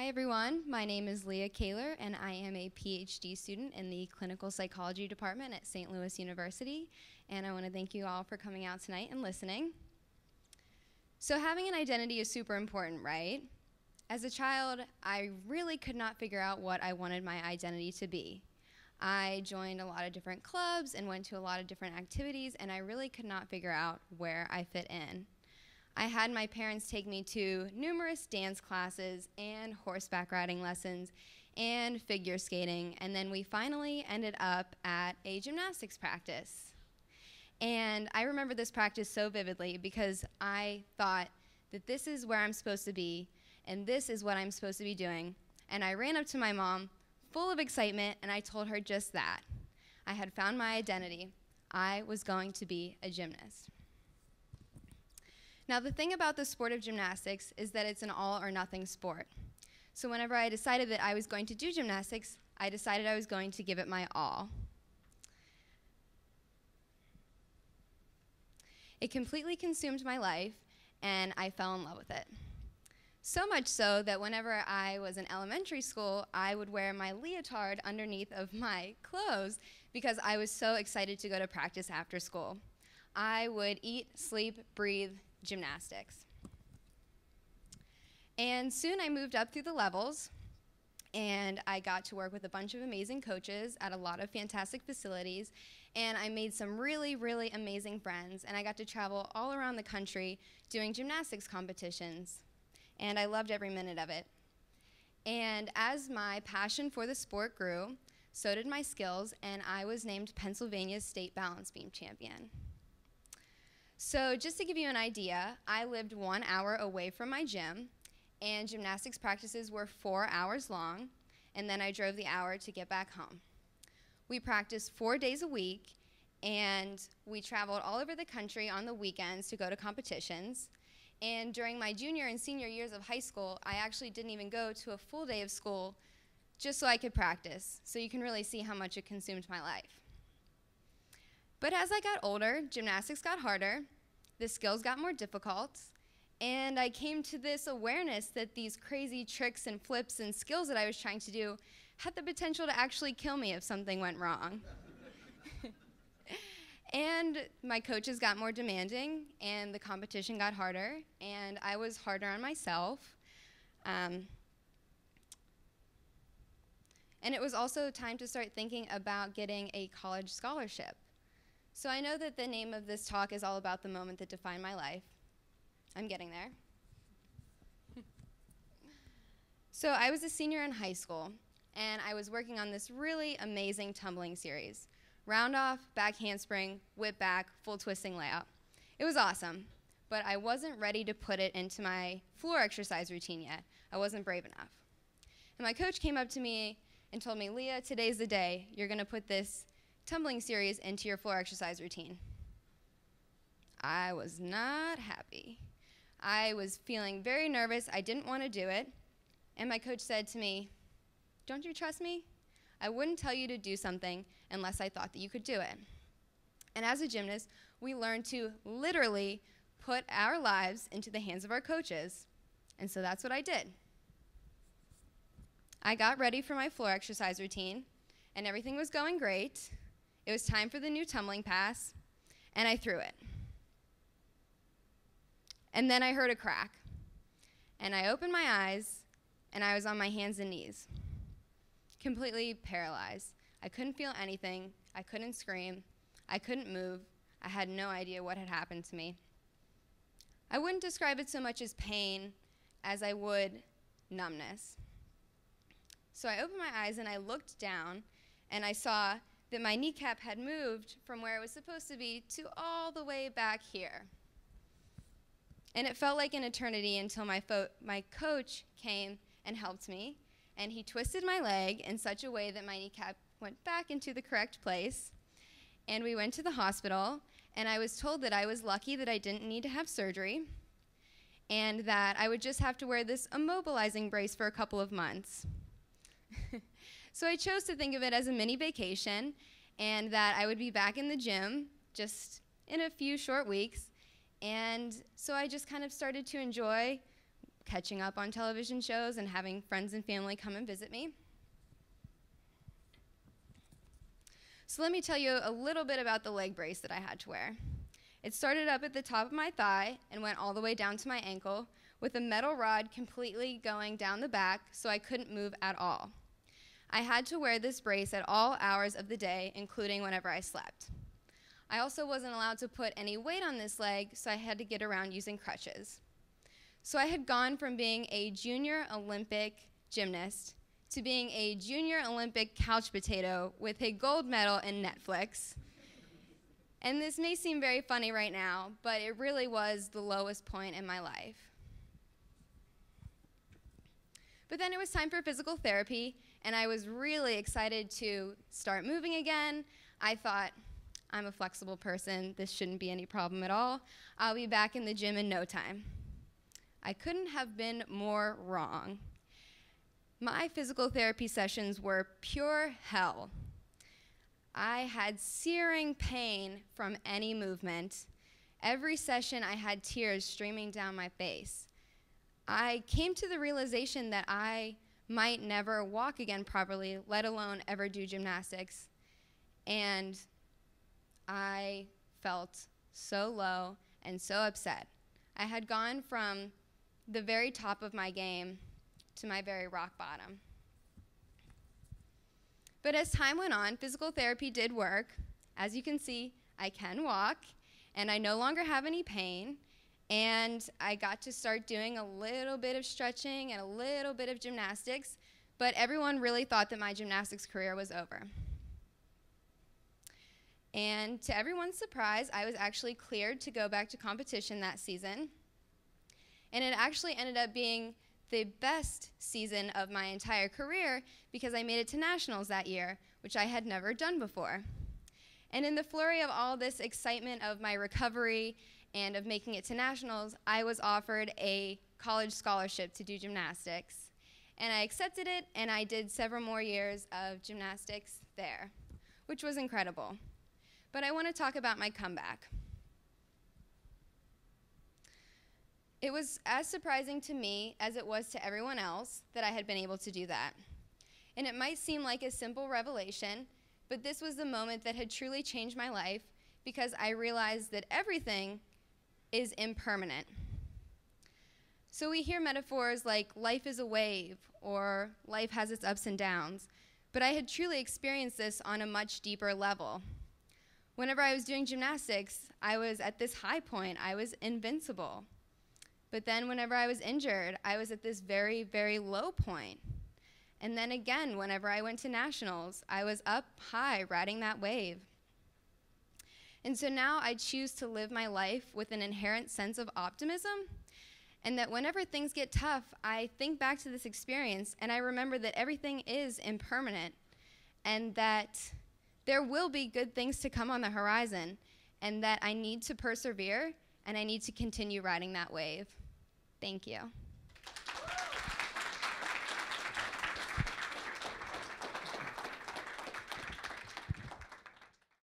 Hi everyone, my name is Leah Kaylor and I am a PhD student in the Clinical Psychology Department at St. Louis University, and I want to thank you all for coming out tonight and listening. So having an identity is super important, right? As a child, I really could not figure out what I wanted my identity to be. I joined a lot of different clubs and went to a lot of different activities, and I really could not figure out where I fit in. I had my parents take me to numerous dance classes and horseback riding lessons and figure skating, and then we finally ended up at a gymnastics practice. And I remember this practice so vividly because I thought that this is where I'm supposed to be, and this is what I'm supposed to be doing. And I ran up to my mom, full of excitement, and I told her just that. I had found my identity. I was going to be a gymnast. Now, the thing about the sport of gymnastics is that it's an all-or-nothing sport. So whenever I decided that I was going to do gymnastics, I decided I was going to give it my all. It completely consumed my life, and I fell in love with it. So much so that whenever I was in elementary school, I would wear my leotard underneath of my clothes because I was so excited to go to practice after school. I would eat, sleep, breathe gymnastics. And soon I moved up through the levels, and I got to work with a bunch of amazing coaches at a lot of fantastic facilities, and I made some really, really amazing friends, and I got to travel all around the country doing gymnastics competitions, and I loved every minute of it. And as my passion for the sport grew, so did my skills, and I was named Pennsylvania's State Balance Beam Champion. So just to give you an idea, I lived 1 hour away from my gym, and gymnastics practices were 4 hours long, and then I drove the hour to get back home. We practiced 4 days a week, and we traveled all over the country on the weekends to go to competitions. And during my junior and senior years of high school, I actually didn't even go to a full day of school just so I could practice. So you can really see how much it consumed my life. But as I got older, gymnastics got harder, the skills got more difficult, and I came to this awareness that these crazy tricks and flips and skills that I was trying to do had the potential to actually kill me if something went wrong. And my coaches got more demanding, and the competition got harder, and I was harder on myself. And it was also time to start thinking about getting a college scholarship. So I know that the name of this talk is all about the moment that defined my life. I'm getting there. So I was a senior in high school, and I was working on this really amazing tumbling series. Round off, back handspring, whip back, full twisting layout. It was awesome, but I wasn't ready to put it into my floor exercise routine yet. I wasn't brave enough. And my coach came up to me and told me, Leah, today's the day. You're gonna put this tumbling series into your floor exercise routine. I was not happy. I was feeling very nervous. I didn't want to do it. And my coach said to me, don't you trust me? I wouldn't tell you to do something unless I thought that you could do it. And as a gymnast, we learn to literally put our lives into the hands of our coaches. And so that's what I did. I got ready for my floor exercise routine, and everything was going great. It was time for the new tumbling pass, and I threw it. And then I heard a crack, and I opened my eyes, and I was on my hands and knees, completely paralyzed. I couldn't feel anything. I couldn't scream. I couldn't move. I had no idea what had happened to me. I wouldn't describe it so much as pain as I would numbness. So I opened my eyes, and I looked down, and I saw that my kneecap had moved from where it was supposed to be to all the way back here. And it felt like an eternity until my coach came and helped me, and he twisted my leg in such a way that my kneecap went back into the correct place. And we went to the hospital, and I was told that I was lucky that I didn't need to have surgery, and that I would just have to wear this immobilizing brace for a couple of months. So I chose to think of it as a mini vacation, and that I would be back in the gym just in a few short weeks. And so I just kind of started to enjoy catching up on television shows and having friends and family come and visit me. So let me tell you a little bit about the leg brace that I had to wear. It started up at the top of my thigh and went all the way down to my ankle with a metal rod completely going down the back so I couldn't move at all. I had to wear this brace at all hours of the day, including whenever I slept. I also wasn't allowed to put any weight on this leg, so I had to get around using crutches. So I had gone from being a junior Olympic gymnast to being a junior Olympic couch potato with a gold medal in Netflix. And this may seem very funny right now, but it really was the lowest point in my life. But then it was time for physical therapy, and I was really excited to start moving again. I thought, I'm a flexible person. This shouldn't be any problem at all. I'll be back in the gym in no time. I couldn't have been more wrong. My physical therapy sessions were pure hell. I had searing pain from any movement. Every session I had tears streaming down my face. I came to the realization that I might never walk again properly, let alone ever do gymnastics. And I felt so low and so upset. I had gone from the very top of my game to my very rock bottom. But as time went on, physical therapy did work. As you can see, I can walk, and I no longer have any pain, and I got to start doing a little bit of stretching and a little bit of gymnastics, but everyone really thought that my gymnastics career was over. And to everyone's surprise, I was actually cleared to go back to competition that season, and it actually ended up being the best season of my entire career because I made it to nationals that year, which I had never done before. And in the flurry of all this excitement of my recovery and of making it to nationals, I was offered a college scholarship to do gymnastics. And I accepted it, and I did several more years of gymnastics there, which was incredible. But I want to talk about my comeback. It was as surprising to me as it was to everyone else that I had been able to do that. And it might seem like a simple revelation, but this was the moment that had truly changed my life because I realized that everything is impermanent. So we hear metaphors like life is a wave or life has its ups and downs, but I had truly experienced this on a much deeper level. Whenever I was doing gymnastics, I was at this high point. I was invincible. But then whenever I was injured, I was at this very, very low point. And then again, whenever I went to nationals, I was up high riding that wave. And so now I choose to live my life with an inherent sense of optimism, and that whenever things get tough, I think back to this experience and I remember that everything is impermanent and that there will be good things to come on the horizon and that I need to persevere and I need to continue riding that wave. Thank you.